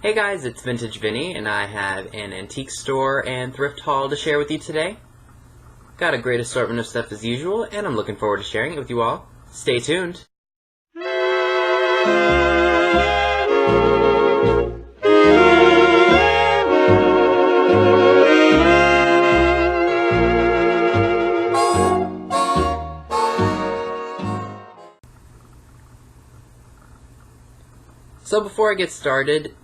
Hey guys, it's Vintage Vinny, and I have an antique store and thrift haul to share with you today. Got a great assortment of stuff as usual, and I'm looking forward to sharing it with you all. Stay tuned! So before I get started,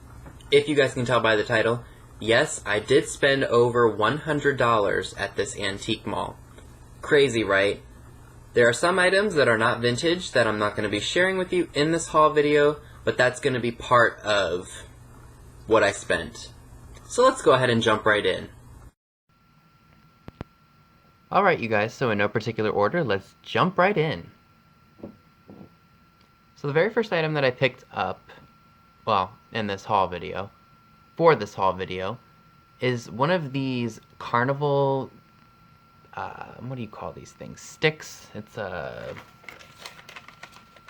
if you guys can tell by the title, yes, I did spend over $100 at this antique mall. Crazy, right? There are some items that are not vintage that I'm not going to be sharing with you in this haul video, but that's going to be part of what I spent. So let's go ahead and jump right in. Alright you guys, so in no particular order, let's jump right in. So the very first item that I picked up, well, in this haul video, for this haul video, is one of these carnival, what do you call these things? Sticks? It's I'm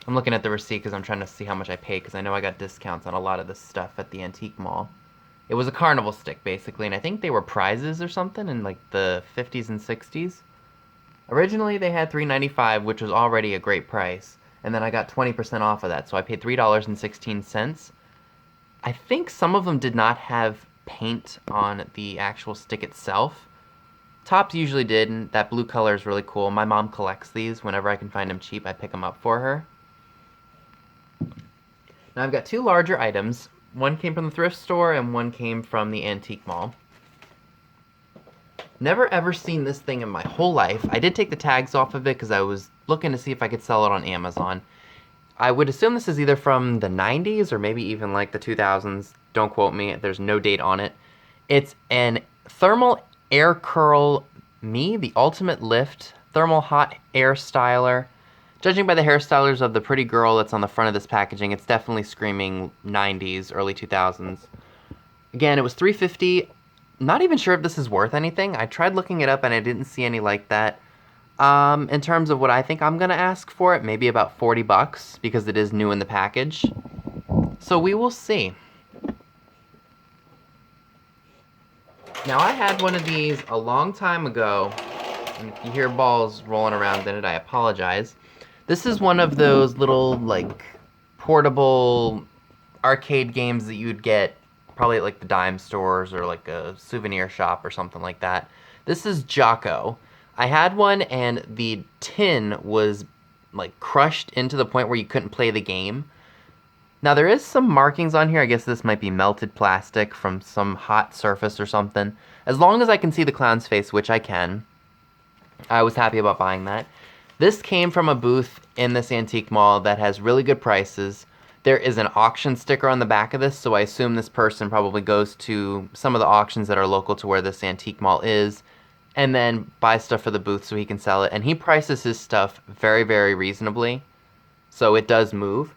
looking at the receipt because I'm trying to see how much I paid because I know I got discounts on a lot of this stuff at the antique mall. It was a carnival stick, basically, and I think they were prizes or something in like the 50s and 60s. Originally, they had $3.95, which was already a great price, and then I got 20% off of that, so I paid $3.16. I think some of them did not have paint on the actual stick itself. Tops usually did, and that blue color is really cool. My mom collects these. Whenever I can find them cheap, I pick them up for her. Now I've got two larger items. One came from the thrift store and one came from the antique mall. Never ever seen this thing in my whole life. I did take the tags off of it because I was looking to see if I could sell it on Amazon. I would assume this is either from the 90s or maybe even like the 2000s. Don't quote me. There's no date on it. It's an thermal air curl the ultimate lift thermal hot air styler. Judging by the hairstylers of the pretty girl that's on the front of this packaging, it's definitely screaming 90s, early 2000s. Again, it was $3.50. Not even sure if this is worth anything. I tried looking it up and I didn't see any like that. In terms of what I think I'm gonna ask for it, maybe about 40 bucks because it is new in the package. So we will see. Now I had one of these a long time ago, and if you hear balls rolling around in it, I apologize. This is one of those little, like, portable arcade games that you'd get probably at, like, the dime stores or, like, a souvenir shop or something like that. This is Jocko. I had one, and the tin was, like, crushed into the point where you couldn't play the game. Now, there is some markings on here. I guess this might be melted plastic from some hot surface or something. As long as I can see the clown's face, which I can, I was happy about buying that. This came from a booth in this antique mall that has really good prices. There is an auction sticker on the back of this, so I assume this person probably goes to some of the auctions that are local to where this antique mall is, and then buys stuff for the booth so he can sell it. And he prices his stuff very, very reasonably, so it does move.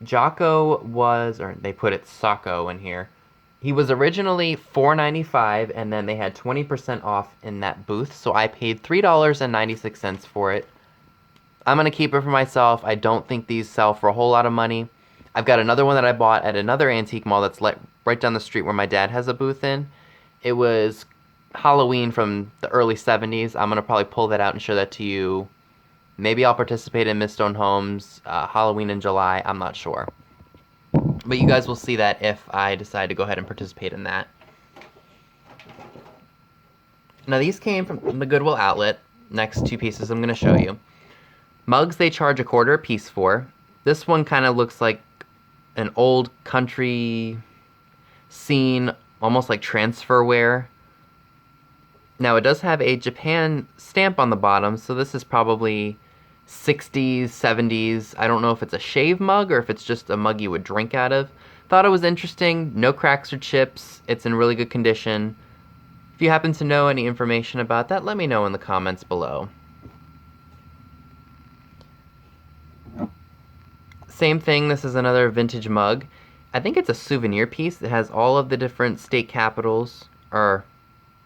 Jocko was, or they put it Socko in here. He was originally $4.95, and then they had 20% off in that booth, so I paid $3.96 for it. I'm going to keep it for myself. I don't think these sell for a whole lot of money. I've got another one that I bought at another antique mall that's right down the street where my dad has a booth in. It was Halloween from the early 70s. I'm going to probably pull that out and show that to you. Maybe I'll participate in Miss Stone Home's Halloween in July. I'm not sure. But you guys will see that if I decide to go ahead and participate in that. Now these came from the Goodwill outlet. Next two pieces I'm going to show you. Mugs they charge $0.25 a piece for. This one kind of looks like an old country scene, almost like transferware. Now it does have a Japan stamp on the bottom, so this is probably 60s, 70s. I don't know if it's a shave mug or if it's just a mug you would drink out of. Thought it was interesting. No cracks or chips. It's in really good condition. If you happen to know any information about that, let me know in the comments below. Same thing, this is another vintage mug. I think it's a souvenir piece. It has all of the different state capitals, or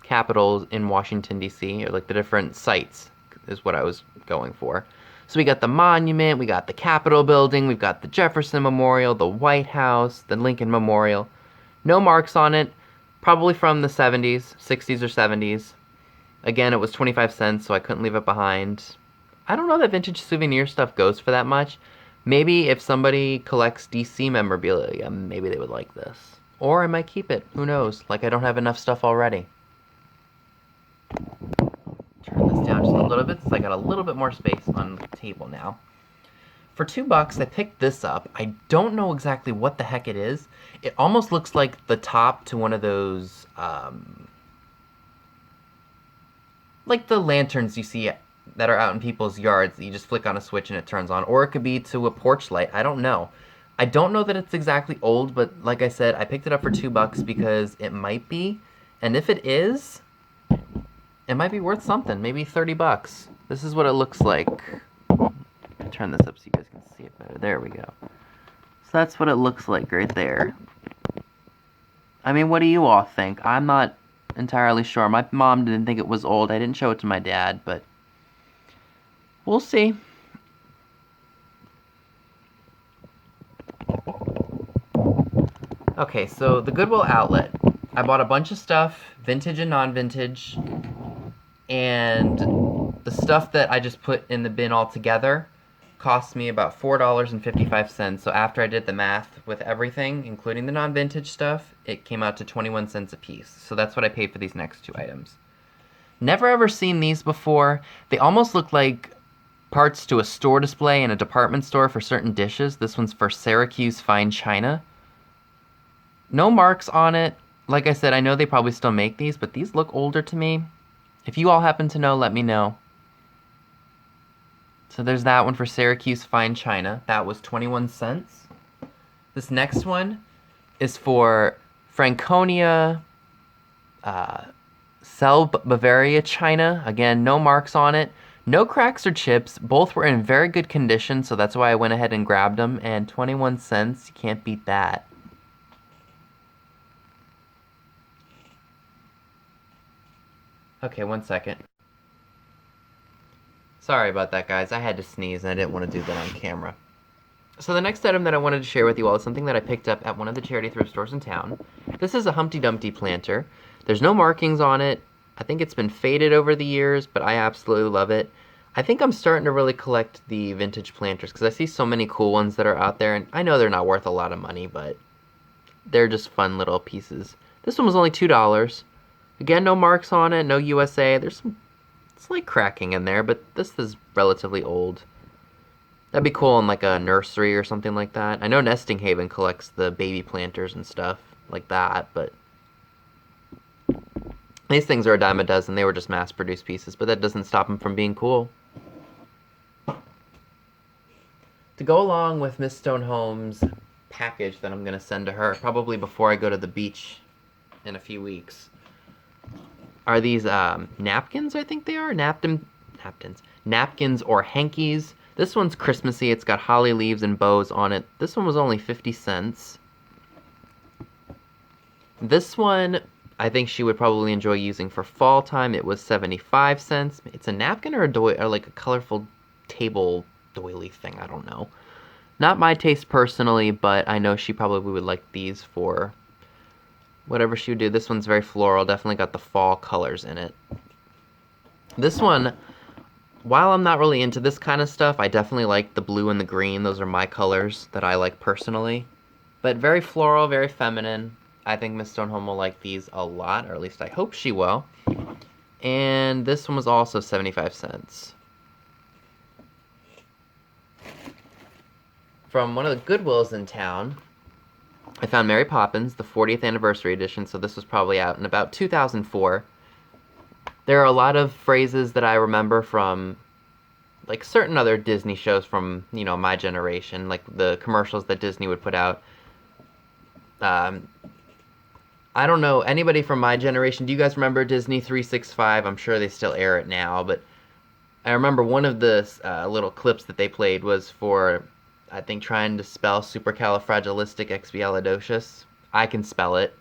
capitals in Washington, D.C., or like the different sites is what I was going for. So we got the monument, we got the Capitol building, we've got the Jefferson Memorial, the White House, the Lincoln Memorial. No marks on it. Probably from the 70s, 60s or 70s. Again, it was 25 cents, so I couldn't leave it behind. I don't know that vintage souvenir stuff goes for that much. Maybe if somebody collects DC memorabilia, maybe they would like this. Or I might keep it. Who knows? Like, I don't have enough stuff already. Turn this down just a little bit so I got a little bit more space on the table now. For $2, I picked this up. I don't know exactly what the heck it is. It almost looks like the top to one of those, like the lanterns you see that are out in people's yards. You just flick on a switch and it turns on. Or it could be to a porch light. I don't know. I don't know that it's exactly old, but like I said, I picked it up for $2 because it might be. And if it is, it might be worth something. Maybe $30. This is what it looks like. Turn this up so you guys can see it better. There we go. So that's what it looks like right there. I mean, what do you all think? I'm not entirely sure. My mom didn't think it was old. I didn't show it to my dad, but we'll see. Okay, so the Goodwill outlet. I bought a bunch of stuff, vintage and non-vintage, and the stuff that I just put in the bin all together cost me about $4.55. So after I did the math with everything, including the non-vintage stuff, it came out to 21 cents a piece. So that's what I paid for these next two items. Never ever seen these before. They almost look like parts to a store display in a department store for certain dishes. This one's for Syracuse Fine China. No marks on it. Like I said, I know they probably still make these, but these look older to me. If you all happen to know, let me know. So there's that one for Syracuse Fine China. That was 21 cents. This next one is for Franconia Cell Bavaria China. Again, no marks on it. No cracks or chips. Both were in very good condition, so that's why I went ahead and grabbed them. And 21 cents, you can't beat that. Okay, 1 second. Sorry about that, guys. I had to sneeze, and I didn't want to do that on camera. So the next item that I wanted to share with you all is something that I picked up at one of the charity thrift stores in town. This is a Humpty Dumpty planter. There's no markings on it. I think it's been faded over the years, but I absolutely love it. I think I'm starting to really collect the vintage planters because I see so many cool ones that are out there, and I know they're not worth a lot of money, but they're just fun little pieces. This one was only $2. Again, no marks on it, no USA. There's some slight cracking in there, but this is relatively old. That'd be cool in like a nursery or something like that. I know Nesting Haven collects the baby planters and stuff like that, but these things are a dime a dozen. They were just mass-produced pieces, but that doesn't stop them from being cool. To go along with Miss Stoneholm's package that I'm going to send to her, probably before I go to the beach in a few weeks, are these napkins, I think they are? Napkins or hankies. This one's Christmassy. It's got holly leaves and bows on it. This one was only 50 cents. This one, I think she would probably enjoy using for fall time. It was 75 cents. It's a napkin or like a colorful table doily thing. I don't know. Not my taste personally, but I know she probably would like these for whatever she would do. This one's very floral. Definitely got the fall colors in it. This one, while I'm not really into this kind of stuff, I definitely like the blue and the green. Those are my colors that I like personally. But very floral, very feminine. I think Miss Stoneholm will like these a lot, or at least I hope she will. And this one was also 75 cents. From one of the Goodwills in town, I found Mary Poppins, the 40th anniversary edition, so this was probably out in about 2004. There are a lot of phrases that I remember from, like, certain other Disney shows from, you know, my generation, like the commercials that Disney would put out. I don't know, anybody from my generation, do you guys remember Disney 365? I'm sure they still air it now, but I remember one of the little clips that they played was for, I think, trying to spell supercalifragilisticexpialidocious. I can spell it.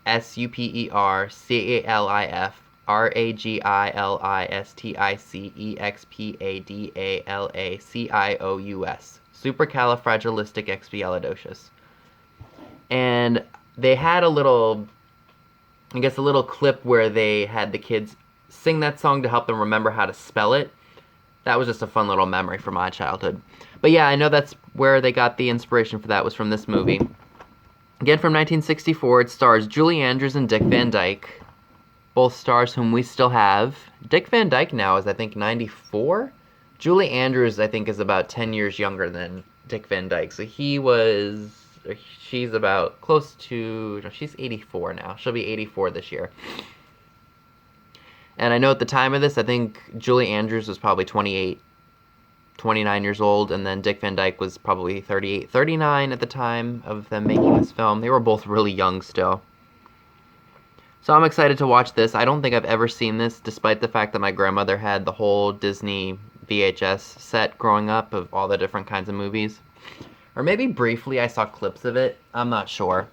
supercalifragilisticexpialidocious. Supercalifragilisticexpialidocious. And they had a little, I guess a little clip where they had the kids sing that song to help them remember how to spell it. That was just a fun little memory from my childhood. But yeah, I know that's where they got the inspiration for that, was from this movie. Again, from 1964, it stars Julie Andrews and Dick Van Dyke. Both stars whom we still have. Dick Van Dyke now is, I think, 94? Julie Andrews, I think, is about 10 years younger than Dick Van Dyke. So she's about close to, no, she's 84 now. She'll be 84 this year. And I know at the time of this, I think Julie Andrews was probably 28, 29 years old, and then Dick Van Dyke was probably 38, 39 at the time of them making this film. They were both really young still. So I'm excited to watch this. I don't think I've ever seen this, despite the fact that my grandmother had the whole Disney VHS set growing up of all the different kinds of movies. Or maybe briefly I saw clips of it. I'm not sure.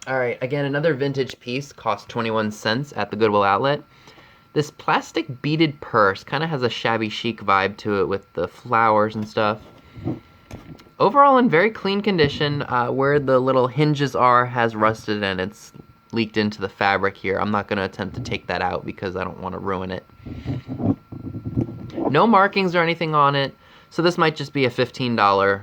Alright, again, another vintage piece, cost 21 cents at the Goodwill outlet. This plastic beaded purse kind of has a shabby chic vibe to it with the flowers and stuff. Overall in very clean condition. Where the little hinges are has rusted and it's leaked into the fabric here. I'm not going to attempt to take that out because I don't want to ruin it. No markings or anything on it, so this might just be a $15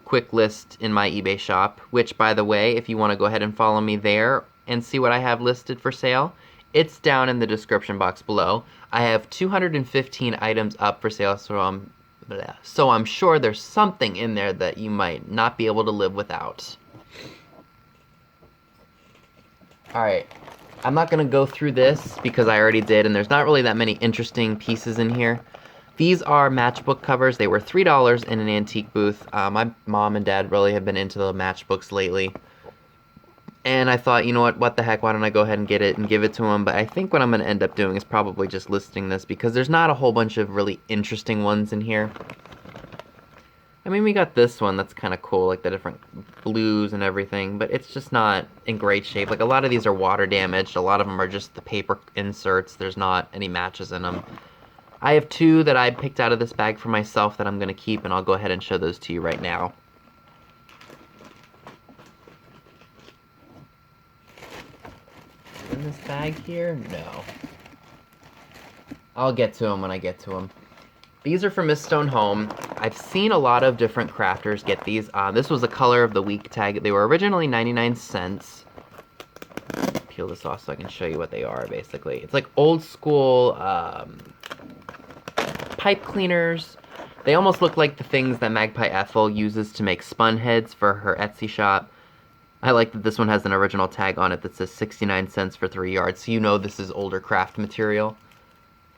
quick list in my eBay shop, which, by the way, if you want to go ahead and follow me there and see what I have listed for sale, it's down in the description box below. I have 215 items up for sale, so I'm sure there's something in there that you might not be able to live without. Alright, I'm not going to go through this because I already did, and there's not really that many interesting pieces in here. These are matchbook covers. They were $3 in an antique booth. My mom and dad really have been into the matchbooks lately. And I thought, you know what the heck, why don't I go ahead and get it and give it to them? But I think what I'm going to end up doing is probably just listing this because there's not a whole bunch of really interesting ones in here. I mean, we got this one that's kind of cool, like the different blues and everything, but it's just not in great shape. Like, a lot of these are water damaged. A lot of them are just the paper inserts. There's not any matches in them. I have two that I picked out of this bag for myself that I'm going to keep, and I'll go ahead and show those to you right now. In this bag here? No. I'll get to them when I get to them. These are from Miss Stone Home. I've seen a lot of different crafters get these. This was a color of the week tag. They were originally 99 cents. Peel this off so I can show you what they are, basically. It's like old school pipe cleaners. They almost look like the things that Magpie Ethel uses to make spun heads for her Etsy shop. I like that this one has an original tag on it that says 69 cents for 3 yards, so you know this is older craft material.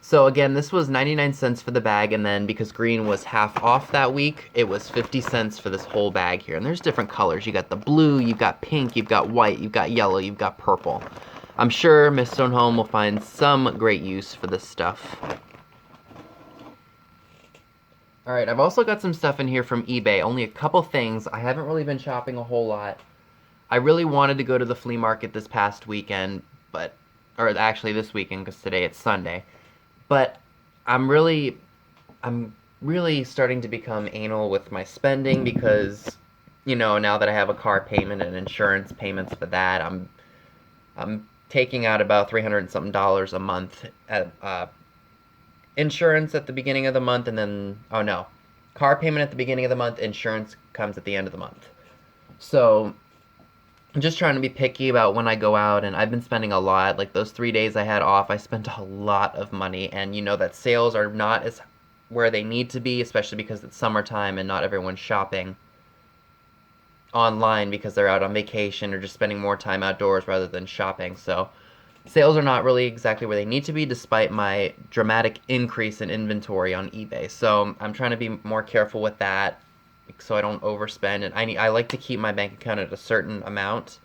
So again, this was 99 cents for the bag, and then because green was half off that week, it was 50 cents for this whole bag here. And there's different colors. You got the blue, you've got pink, you've got white, you've got yellow, you've got purple. I'm sure Miss Stone Home will find some great use for this stuff. Alright, I've also got some stuff in here from eBay. Only a couple things. I haven't really been shopping a whole lot. I really wanted to go to the flea market this past weekend, or actually this weekend because today it's Sunday. But I'm really starting to become anal with my spending because, you know, now that I have a car payment and insurance payments for that, I'm taking out about $300 and something a month at insurance at the beginning of the month, and then, oh no, car payment at the beginning of the month, insurance comes at the end of the month. So I'm just trying to be picky about when I go out, and I've been spending a lot. Like those 3 days I had off, I spent a lot of money, and you know that sales are not as where they need to be, especially because it's summertime and not everyone's shopping online because they're out on vacation or just spending more time outdoors rather than shopping. So sales are not really exactly where they need to be despite my dramatic increase in inventory on eBay. So I'm trying to be more careful with that so I don't overspend, and I like to keep my bank account at a certain amount.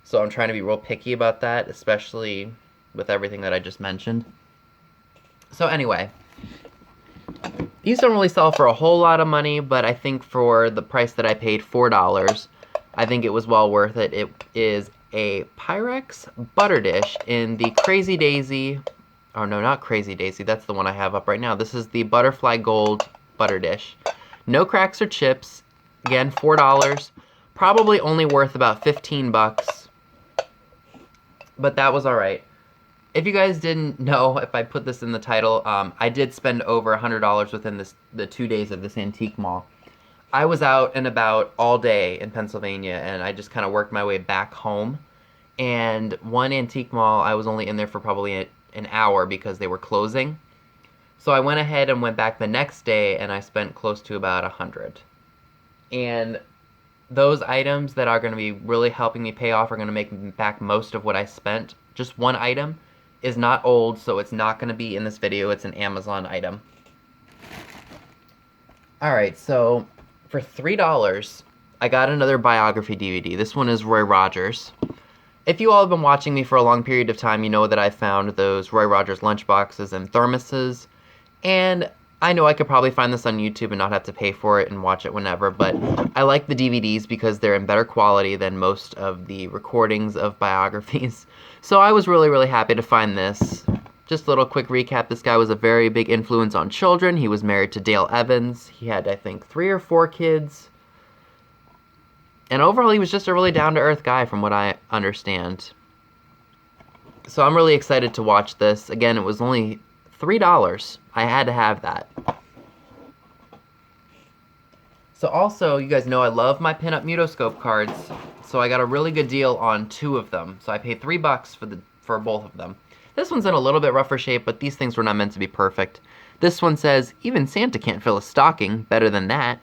So I'm trying to be real picky about that, especially with everything that I just mentioned. So anyway, these don't really sell for a whole lot of money, but I think for the price that I paid, $4, I think it was well worth it. It is a Pyrex butter dish in the Crazy Daisy, oh no, not Crazy Daisy, that's the one I have up right now. This is the Butterfly Gold butter dish. No cracks or chips, again, $4. Probably only worth about 15 bucks, but that was alright. If you guys didn't know, if I put this in the title, I did spend over $100 within the 2 days of this antique mall. I was out and about all day in Pennsylvania, and I just kind of worked my way back home. And one antique mall, I was only in there for probably an hour because they were closing. So I went ahead and went back the next day, and I spent close to about $100. And those items that are going to be really helping me pay off are going to make back most of what I spent. Just one item is not old, so it's not going to be in this video. It's an Amazon item. Alright, so for $3, I got another biography DVD. This one is Roy Rogers. If you all have been watching me for a long period of time, you know that I found those Roy Rogers lunchboxes and thermoses, and I know I could probably find this on YouTube and not have to pay for it and watch it whenever, but I like the DVDs because they're in better quality than most of the recordings of biographies. So I was really, really happy to find this. Just a little quick recap, this guy was a very big influence on children. He was married to Dale Evans. He had, I think, 3 or 4 kids. And overall, he was just a really down-to-earth guy from what I understand. So I'm really excited to watch this. Again, it was only $3. I had to have that. So also, you guys know I love my pinup Mutoscope cards. So I got a really good deal on 2 of them. So I paid $3 for both of them. This one's in a little bit rougher shape, but these things were not meant to be perfect. This one says, even Santa can't fill a stocking. Better than that.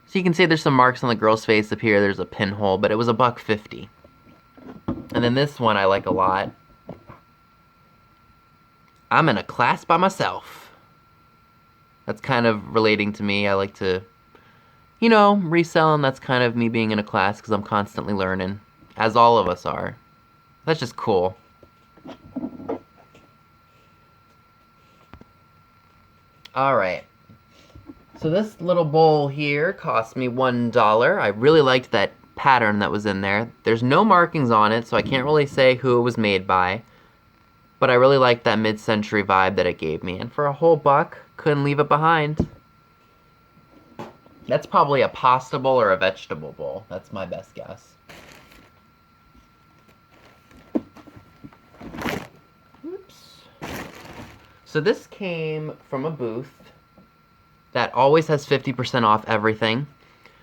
So you can see there's some marks on the girl's face up here. There's a pinhole, but it was $1.50. And then this one I like a lot. I'm in a class by myself. That's kind of relating to me. I like to, you know, resell, and that's kind of me being in a class because I'm constantly learning, as all of us are. That's just cool. Alright. So this little bowl here cost me $1. I really liked that pattern that was in there. There's no markings on it, so I can't really say who it was made by. But I really liked that mid-century vibe that it gave me. And for a whole buck, couldn't leave it behind. That's probably a pasta bowl or a vegetable bowl. That's my best guess. Oops. So this came from a booth that always has 50% off everything.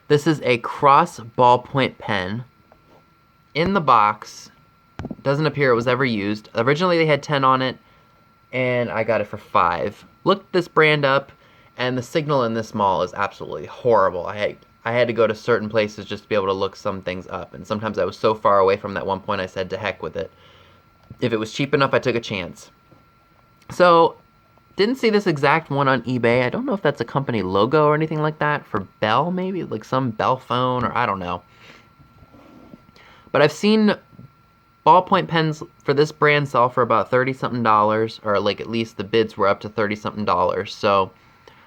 This is a cross ballpoint pen. In the box, doesn't appear it was ever used. Originally they had 10 on it, and I got it for 5. Looked this brand up, and the signal in this mall is absolutely horrible. I had to go to certain places just to be able to look some things up, and sometimes I was so far away from that one point I said to heck with it. If it was cheap enough, I took a chance. So, didn't see this exact one on eBay. I don't know if that's a company logo or anything like that. For Bell, maybe? Like some Bell phone, or I don't know. But I've seen ballpoint pens for this brand sell for about $30-something, or like at least the bids were up to $30-something. So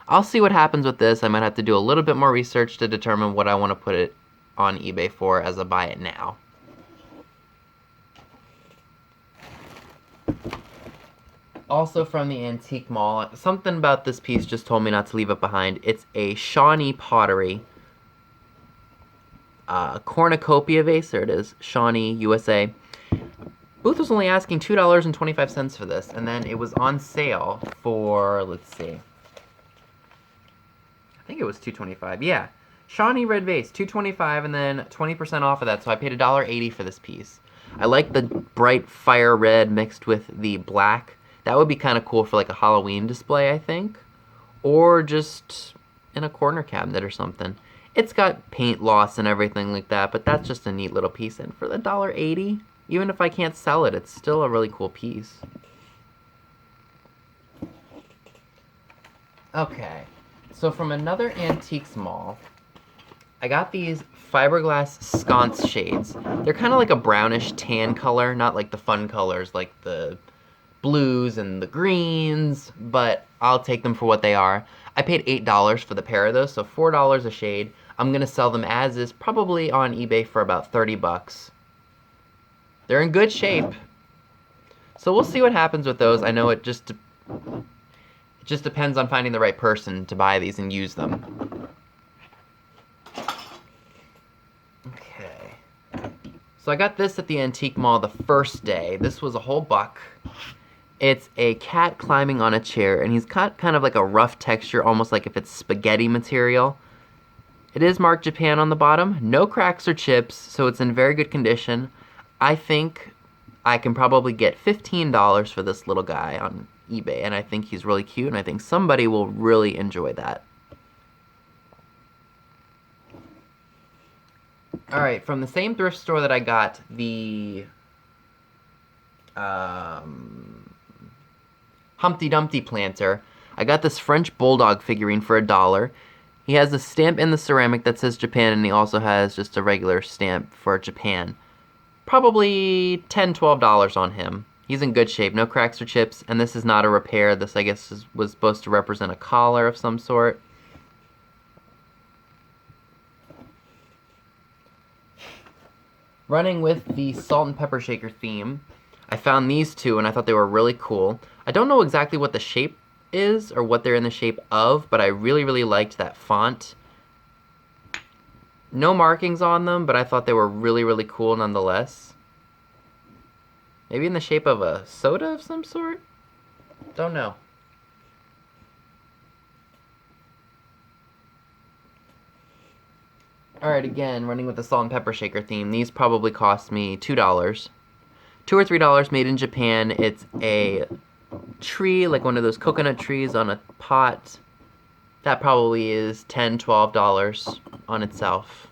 I'll see what happens with this. I might have to do a little bit more research to determine what I want to put it on eBay for as I buy it now. Also from the antique mall, something about this piece just told me not to leave it behind. It's a Shawnee pottery cornucopia vase. There it is, Shawnee, USA. Booth was only asking $2.25 for this, and then it was on sale for, let's see, I think it was $2.25. Yeah, Shawnee red vase, $2.25, and then 20% off of that, so I paid $1.80 for this piece. I like the bright fire red mixed with the black. That would be kind of cool for like a Halloween display, I think. Or just in a corner cabinet or something. It's got paint loss and everything like that, but that's just a neat little piece. And for the $1.80, even if I can't sell it, it's still a really cool piece. Okay, so from another antiques mall, I got these fiberglass sconce shades. They're kind of like a brownish tan color, not like the fun colors like the blues and the greens, but I'll take them for what they are. I paid $8 for the pair of those, so $4 a shade. I'm gonna sell them as is, probably on eBay for about 30 bucks. They're in good shape. So we'll see what happens with those. I know it just depends on finding the right person to buy these and use them. So I got this at the antique mall the first day. This was a whole buck. It's a cat climbing on a chair, and he's got kind of like a rough texture, almost like if it's spaghetti material. It is marked Japan on the bottom. No cracks or chips, so it's in very good condition. I think I can probably get $15 for this little guy on eBay, and I think he's really cute, and I think somebody will really enjoy that. Alright, from the same thrift store that I got the Humpty Dumpty planter, I got this French Bulldog figurine for $1. He has a stamp in the ceramic that says Japan, and he also has just a regular stamp for Japan. Probably $10, $12 on him. He's in good shape, no cracks or chips, and this is not a repair. This, I guess, was supposed to represent a collar of some sort. Running with the salt and pepper shaker theme, I found these two and I thought they were really cool. I don't know exactly what the shape is or what they're in the shape of, but I really, really liked that font. No markings on them, but I thought they were really, really cool nonetheless. Maybe in the shape of a soda of some sort? Don't know. Alright, again, running with the salt and pepper shaker theme, these probably cost me $2. $2 or $3, made in Japan. It's a tree, like one of those coconut trees on a pot. That probably is $10, $12 on itself.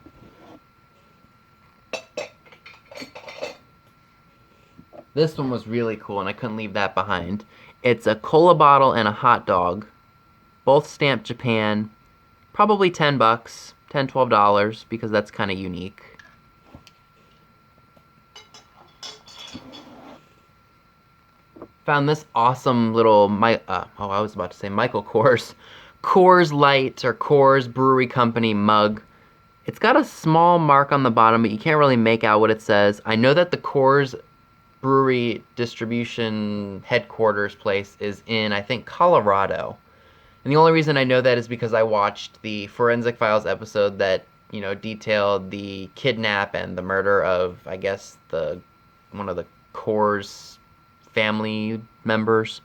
This one was really cool, and I couldn't leave that behind. It's a cola bottle and a hot dog, both stamped Japan. Probably $10, $10, $12, because that's kind of unique. Found this awesome little, I was about to say Michael Kors. Coors Light, or Coors Brewery Company mug. It's got a small mark on the bottom, but you can't really make out what it says. I know that the Coors Brewery distribution headquarters place is in, I think, Colorado. And the only reason I know that is because I watched the Forensic Files episode that, you know, detailed the kidnap and the murder of, I guess, one of the Coors family members.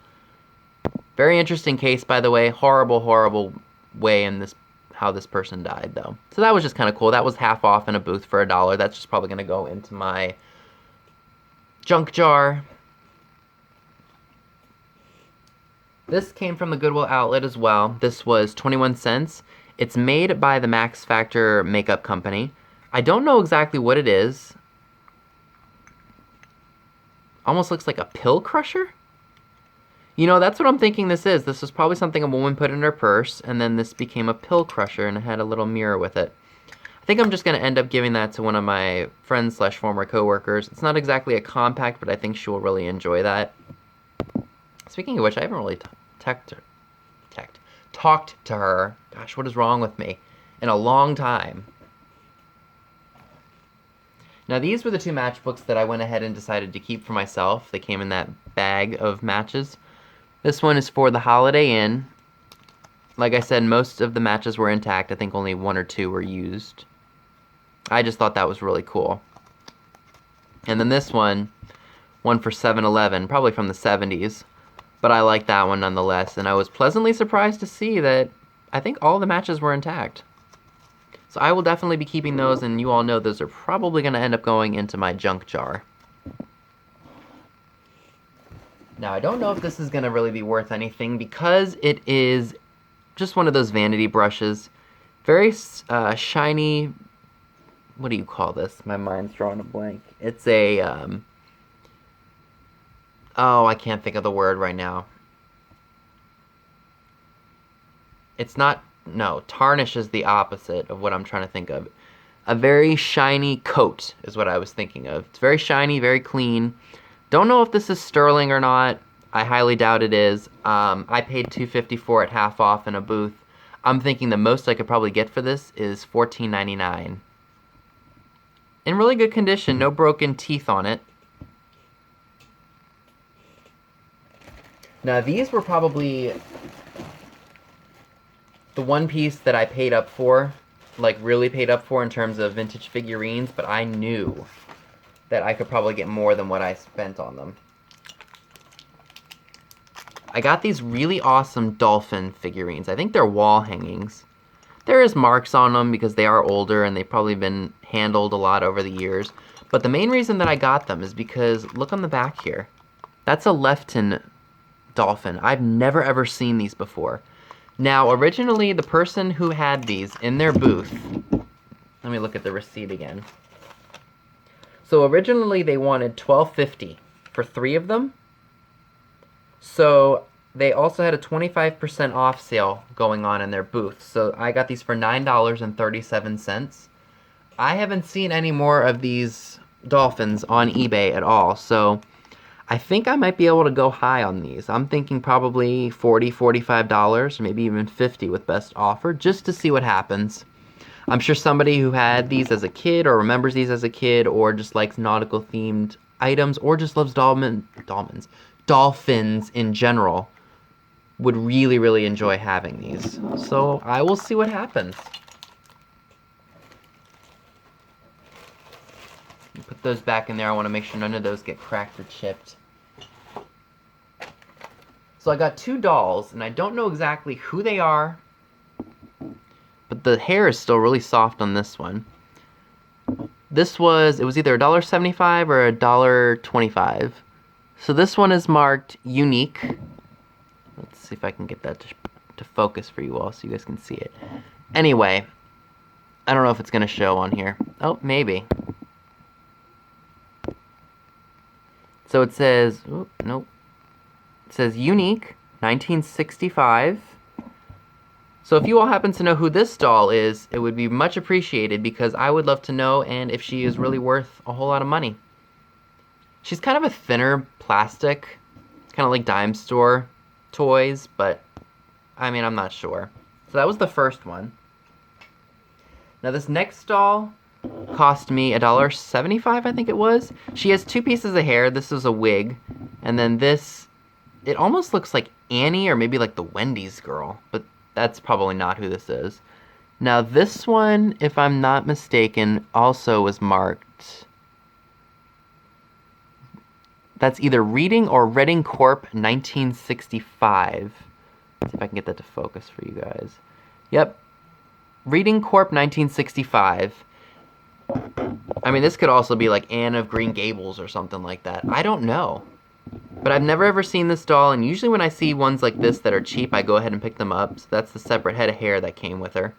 Very interesting case, by the way. Horrible, horrible way in this how this person died, though. So that was just kind of cool. That was half off in a booth for $1. That's just probably going to go into my junk jar. This came from the Goodwill outlet as well. This was 21 cents. It's made by the Max Factor makeup company. I don't know exactly what it is. Almost looks like a pill crusher. You know, that's what I'm thinking this is. This was probably something a woman put in her purse, and then this became a pill crusher, and it had a little mirror with it. I think I'm just going to end up giving that to one of my friends / former coworkers. It's not exactly a compact, but I think she will really enjoy that. Speaking of which, I haven't really talked to her. Gosh, what is wrong with me? In a long time. Now, these were the two matchbooks that I went ahead and decided to keep for myself. They came in that bag of matches. This one is for the Holiday Inn. Like I said, most of the matches were intact. I think only 1 or 2 were used. I just thought that was really cool. And then this one for 7-Eleven, probably from the 70s. But I like that one nonetheless. And I was pleasantly surprised to see that I think all the matches were intact. So I will definitely be keeping those, and you all know those are probably going to end up going into my junk jar. Now, I don't know if this is going to really be worth anything because it is just one of those vanity brushes. Very shiny. What do you call this? My mind's drawing a blank. It's a, oh, I can't think of the word right now. It's not, no, tarnish is the opposite of what I'm trying to think of. A very shiny coat is what I was thinking of. It's very shiny, very clean. Don't know if this is sterling or not. I highly doubt it is. I paid $2.50 for it, half off in a booth. I'm thinking the most I could probably get for this is $14.99. In really good condition, no broken teeth on it. Now, these were probably the one piece that I paid up for, like really paid up for in terms of vintage figurines, but I knew that I could probably get more than what I spent on them. I got these really awesome dolphin figurines. I think they're wall hangings. There is marks on them because they are older and they've probably been handled a lot over the years. But the main reason that I got them is because, look on the back here. That's a Lefton dolphin. I've never ever seen these before. Now, originally, the person who had these in their booth, let me look at the receipt again. So originally they wanted $12.50 for 3 of them. So they also had a 25% off sale going on in their booth. So I got these for $9.37. I haven't seen any more of these dolphins on eBay at all. So I think I might be able to go high on these. I'm thinking probably $40, $45, or maybe even $50 with best offer, just to see what happens. I'm sure somebody who had these as a kid or remembers these as a kid or just likes nautical themed items or just loves dolphins in general would really, really enjoy having these. So I will see what happens. Put those back in there. I want to make sure none of those get cracked or chipped. So I got 2 dolls, and I don't know exactly who they are, but the hair is still really soft on this one. It was either $1.75 or $1.25. So this one is marked unique. Let's see if I can get that to focus for you all so you guys can see it. Anyway, I don't know if it's going to show on here. Oh, maybe. So it says, nope. It says unique, 1965. So if you all happen to know who this doll is, it would be much appreciated because I would love to know and if she is really worth a whole lot of money. She's kind of a thinner plastic. It's kind of like dime store toys, but I mean, I'm not sure. So that was the first one. Now this next doll cost me $1.75, I think it was. She has 2 pieces of hair. This is a wig. And then this, it almost looks like Annie or maybe like the Wendy's girl, but that's probably not who this is. Now this one, if I'm not mistaken, also was marked. That's either Reading or Reading Corp 1965. Let's see if I can get that to focus for you guys. Yep. Reading Corp 1965. I mean, this could also be like Anne of Green Gables or something like that. I don't know. But I've never ever seen this doll, and usually when I see ones like this that are cheap, I go ahead and pick them up. So that's the separate head of hair that came with her.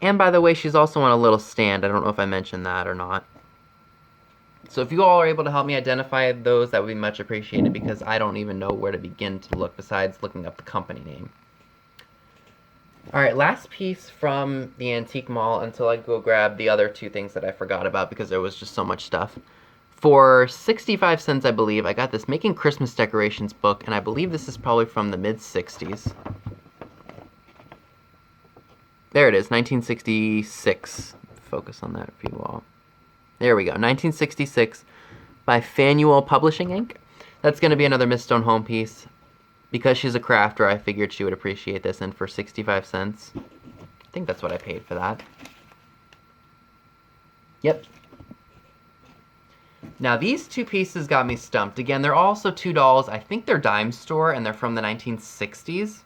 And by the way, she's also on a little stand. I don't know if I mentioned that or not. So if you all are able to help me identify those, that would be much appreciated because I don't even know where to begin to look besides looking up the company name. Alright, last piece from the antique mall until I go grab the other 2 things that I forgot about because there was just so much stuff. For 65 cents, I believe, I got this Making Christmas Decorations book, and I believe this is probably from the mid-60s. There it is, 1966. Focus on that for you all. There we go, 1966 by Faneuil Publishing Inc. That's going to be another Miss Stone home piece. Because she's a crafter, I figured she would appreciate this, and for 65 cents, I think that's what I paid for that. Yep. Now, these 2 pieces got me stumped. Again, they're also 2 dolls. I think they're dime store, and they're from the 1960s,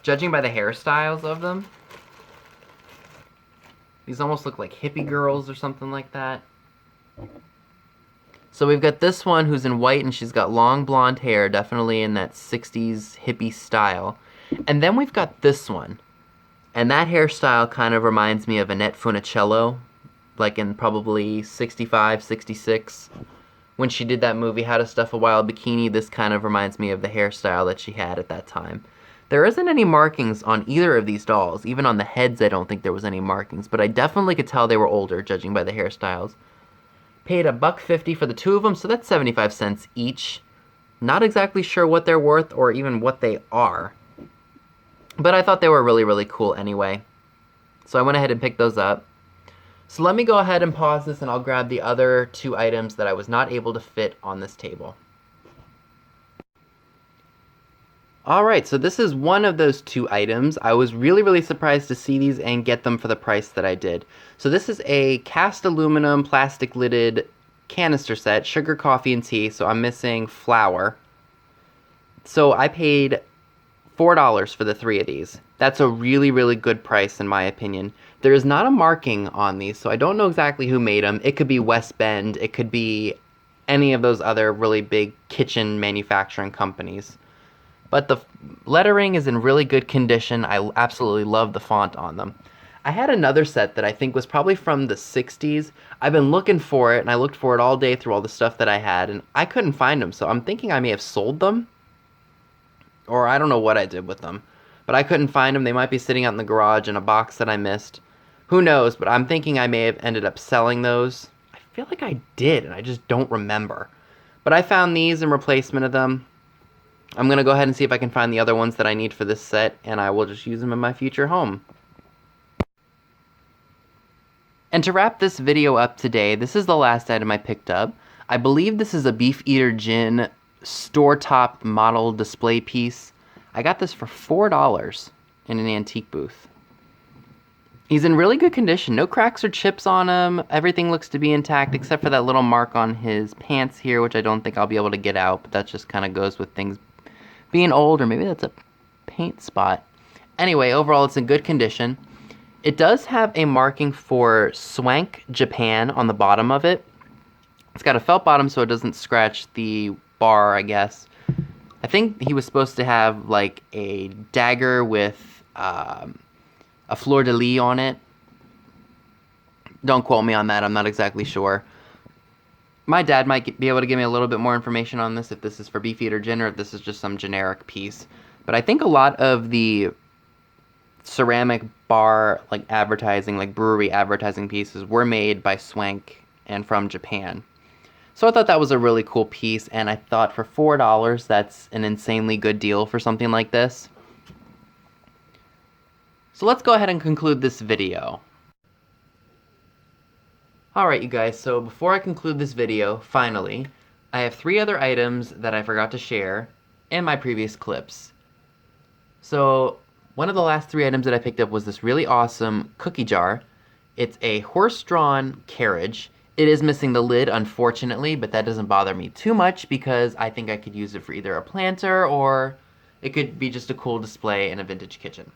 judging by the hairstyles of them. These almost look like hippie girls or something like that. So we've got this one who's in white and she's got long blonde hair, definitely in that 60s hippie style. And then we've got this one. And that hairstyle kind of reminds me of Annette Funicello, like in probably 65, 66. When she did that movie, How to Stuff a Wild Bikini, this kind of reminds me of the hairstyle that she had at that time. There isn't any markings on either of these dolls. Even on the heads, I don't think there was any markings. But I definitely could tell they were older, judging by the hairstyles. Paid $1.50 for the 2 of them, so that's 75 cents each. Not exactly sure what they're worth or even what they are. But I thought they were really, really cool anyway. So I went ahead and picked those up. So let me go ahead and pause this and I'll grab the other 2 items that I was not able to fit on this table. Alright, so this is one of those two items. I was really surprised to see these and get them for the price that I did. So this is a cast aluminum plastic lidded canister set, sugar, coffee, and tea, so I'm missing flour. So I paid $4 for the 3 of these. That's a really good price in my opinion. There is not a marking on these, so I don't know exactly who made them. It could be West Bend, it could be any of those other really big kitchen manufacturing companies. But the lettering is in really good condition. I absolutely love the font on them. I had another set that I think was probably from the 60s. I've been looking for it, and I looked for it all day through all the stuff that I had, and I couldn't find them, so I'm thinking I may have sold them. Or I don't know what I did with them. But I couldn't find them. They might be sitting out in the garage in a box that I missed. Who knows, but I'm thinking I may have ended up selling those. I feel like I did, and I just don't remember. But I found these in replacement of them. I'm going to go ahead and see if I can find the other ones that I need for this set, and I will just use them in my future home. And to wrap this video up today, this is the last item I picked up. I believe this is a Beefeater Gin store-top model display piece. I got this for $4 in an antique booth. He's in really good condition. No cracks or chips on him. Everything looks to be intact except for that little mark on his pants here, which I don't think I'll be able to get out, but that just kind of goes with things being old, or maybe that's a paint spot. Anyway, overall it's in good condition. It does have a marking for Swank Japan on the bottom of it. It's got a felt bottom so it doesn't scratch the bar, I guess. I think he was supposed to have like a dagger with a fleur-de-lis on it. Don't quote me on that, I'm not exactly sure. My dad might be able to give me a little bit more information on this, if this is for Beefeater Gin or if this is just some generic piece. But I think a lot of the ceramic bar like advertising, like brewery advertising pieces were made by Swank and from Japan. So I thought that was a really cool piece, and I thought for $4 that's an insanely good deal for something like this. So let's go ahead and conclude this video. Alright you guys, so before I conclude this video, finally, I have 3 other items that I forgot to share in my previous clips. So one of the last 3 items that I picked up was this really awesome cookie jar. It's a horse-drawn carriage. It is missing the lid, unfortunately, but that doesn't bother me too much because I think I could use it for either a planter or it could be just a cool display in a vintage kitchen.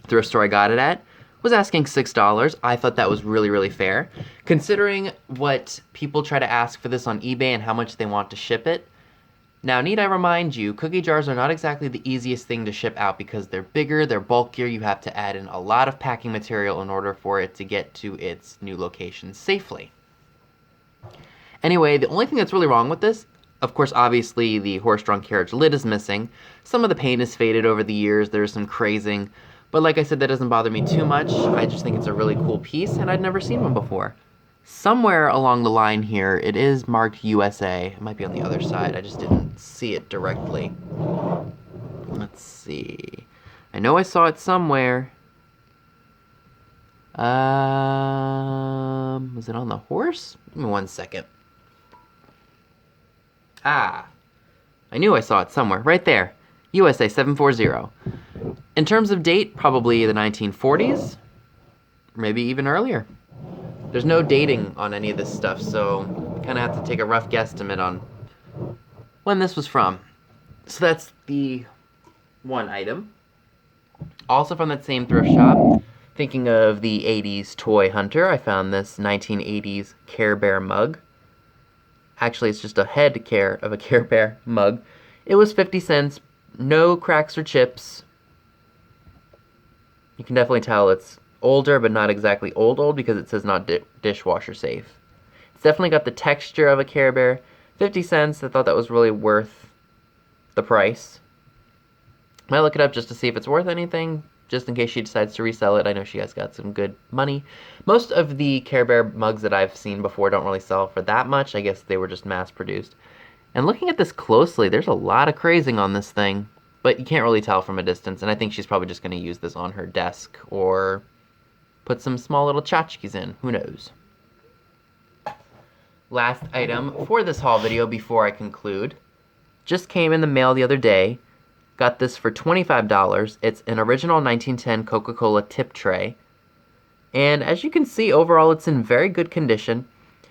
The thrift store I got it at was asking $6. I thought that was really fair. Considering what people try to ask for this on eBay and how much they want to ship it. Now, need I remind you, cookie jars are not exactly the easiest thing to ship out because they're bigger, they're bulkier, you have to add in a lot of packing material in order for it to get to its new location safely. Anyway, the only thing that's really wrong with this, of course, obviously the horse-drawn carriage lid is missing. Some of the paint is faded over the years, there's some crazing. But like I said, that doesn't bother me too much. I just think it's a really cool piece, and I'd never seen one before. Somewhere along the line here, it is marked USA. It might be on the other side. I just didn't see it directly. Let's see. I know I saw it somewhere. Was it on the horse? Give me 1 second. Ah, I knew I saw it somewhere. Right there. USA 740. In terms of date, probably the 1940s, maybe even earlier. There's no dating on any of this stuff, so kind of have to take a rough guesstimate on when this was from. So that's the one item. Also from that same thrift shop, thinking of the 80s toy hunter, I found this 1980s Care Bear mug. Actually, it's just a head of a Care Bear mug. It was 50 cents, no cracks or chips. You can definitely tell it's older, but not exactly old because it says not dishwasher safe. It's definitely got the texture of a Care Bear. 50 cents, I thought that was really worth the price. Might look it up just to see if it's worth anything, just in case she decides to resell it. I know she has got some good money. Most of the Care Bear mugs that I've seen before don't really sell for that much. I guess they were just mass produced. And looking at this closely, there's a lot of crazing on this thing. But you can't really tell from a distance, and I think she's probably just going to use this on her desk or put some small little tchotchkes in. Who knows? Last item for this haul video before I conclude. Just came in the mail the other day. Got this for $25. It's an original 1910 Coca-Cola tip tray. And as you can see, overall it's in very good condition.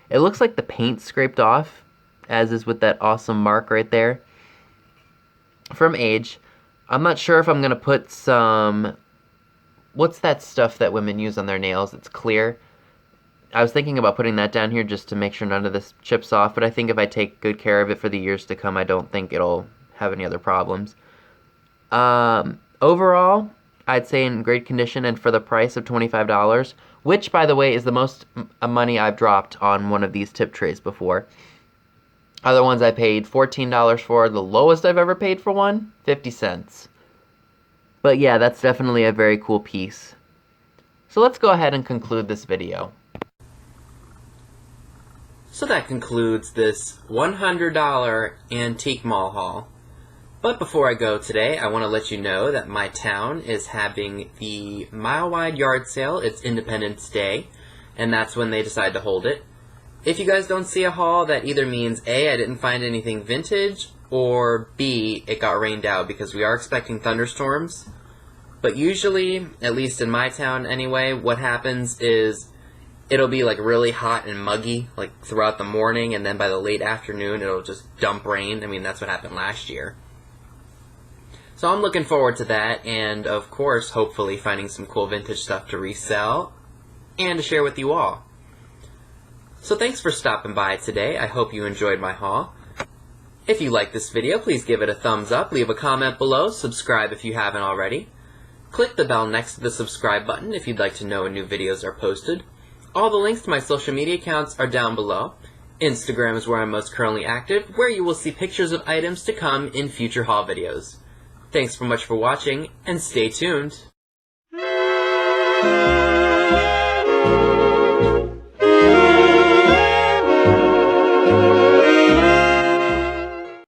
It looks like the paint scraped off, as is with that awesome mark right there, from age. I'm not sure if I'm going to put some... What's that stuff that women use on their nails? It's clear. I was thinking about putting that down here just to make sure none of this chips off, but I think if I take good care of it for the years to come, I don't think it'll have any other problems. Overall, I'd say in great condition and for the price of $25, which, by the way, is the most money I've dropped on one of these tip trays before. Other ones I paid $14 for. The lowest I've ever paid for one, 50 cents. But yeah, that's definitely a very cool piece. So let's go ahead and conclude this video. So that concludes this $100 antique mall haul. But before I go today, I want to let you know that my town is having the mile-wide yard sale. It's Independence Day, and that's when they decide to hold it. If you guys don't see a haul, that either means A, I didn't find anything vintage, or B, it got rained out, because we are expecting thunderstorms. But usually, at least in my town anyway, what happens is it'll be like really hot and muggy like throughout the morning, and then by the late afternoon it'll just dump rain. I mean, that's what happened last year. So I'm looking forward to that, and of course, hopefully finding some cool vintage stuff to resell and to share with you all. So thanks for stopping by today. I hope you enjoyed my haul. If you like this video, please give it a thumbs up, leave a comment below, subscribe if you haven't already. Click the bell next to the subscribe button if you'd like to know when new videos are posted. All the links to my social media accounts are down below. Instagram is where I'm most currently active, where you will see pictures of items to come in future haul videos. Thanks so much for watching, and stay tuned!